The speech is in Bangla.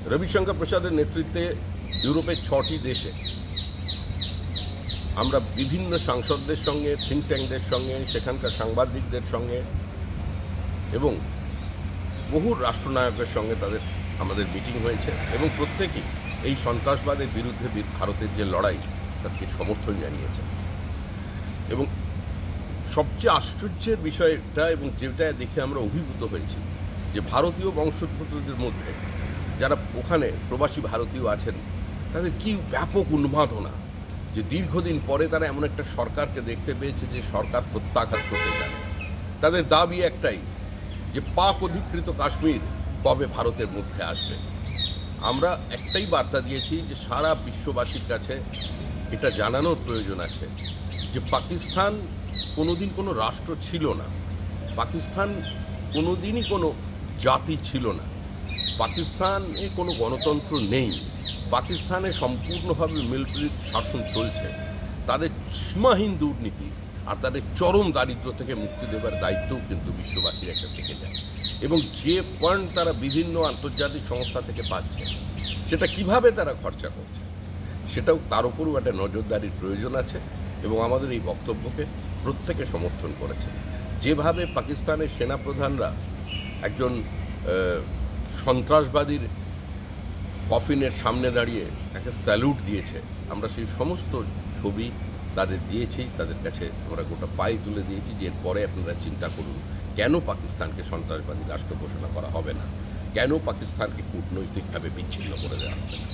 রবিশঙ্কর প্রসাদের নেতৃত্বে ইউরোপের 6টি দেশে আমরা বিভিন্ন সাংসদদের সঙ্গে, থিঙ্ক ট্যাঙ্কদের সঙ্গে, সেখানকার সাংবাদিকদের সঙ্গে এবং বহু রাষ্ট্রনায়কের সঙ্গে আমাদের মিটিং হয়েছে এবং প্রত্যেকেই এই সন্ত্রাসবাদের বিরুদ্ধে ভারতের যে লড়াই তাকে সমর্থন জানিয়েছে। এবং সবচেয়ে আশ্চর্যের বিষয় এটা, এবং যেটা দেখে আমরা অভিভূত হয়েছি, যে ভারতীয় বংশোদ্ভূতদের মধ্যে যারা ওখানে প্রবাসী ভারতীয় আছেন তাদের কি ব্যাপক উন্মাদনা, যে দীর্ঘদিন পরে তারা এমন একটা সরকারকে দেখতে পেয়েছে যে সরকার প্রত্যাঘাত করতে চায়। তাদের দাবি একটাই, যে পাক অধিকৃত কাশ্মীর কবে ভারতের মধ্যে আসবে। আমরা একটাই বার্তা দিয়েছি যে সারা বিশ্ববাসীর কাছে এটা জানানোর প্রয়োজন আছে যে পাকিস্তান কোনোদিন কোনো রাষ্ট্র ছিল না, পাকিস্তান কোনোদিনই কোনো জাতি ছিল না, পাকিস্তানে কোনো গণতন্ত্র নেই, পাকিস্তানে সম্পূর্ণভাবে মিলিটারি শাসন চলছে। তাদের সীমাহীন দুর্নীতি আর তাদের চরম দারিদ্র থেকে মুক্তি দেবার দায়িত্বও কিন্তু বিশ্ববাসীর একটা থেকে যায়। এবং যে ফান্ড তারা বিভিন্ন আন্তর্জাতিক সংস্থা থেকে পাচ্ছে সেটা কিভাবে তারা খরচা করছে সেটাও তার উপরও একটা নজরদারির প্রয়োজন আছে। এবং আমাদের এই বক্তব্যকে প্রত্যেকে সমর্থন করেছে। যেভাবে পাকিস্তানের সেনাপ্রধানরা একজন সন্ত্রাসবাদীর কফিনের সামনে দাঁড়িয়ে একটা স্যালুট দিয়েছে, আমরা সেই সমস্ত ছবি তাদের দিয়েছি, তাদের কাছে আমরা গোটা ফাইল তুলে দিয়েছি যে এরপরে আপনারা চিন্তা করুন কেন পাকিস্তানকে সন্ত্রাসবাদী রাষ্ট্র ঘোষণা করা হবে না, কেন পাকিস্তানকে কূটনৈতিকভাবে বিচ্ছিন্ন করে দেওয়া হবে না।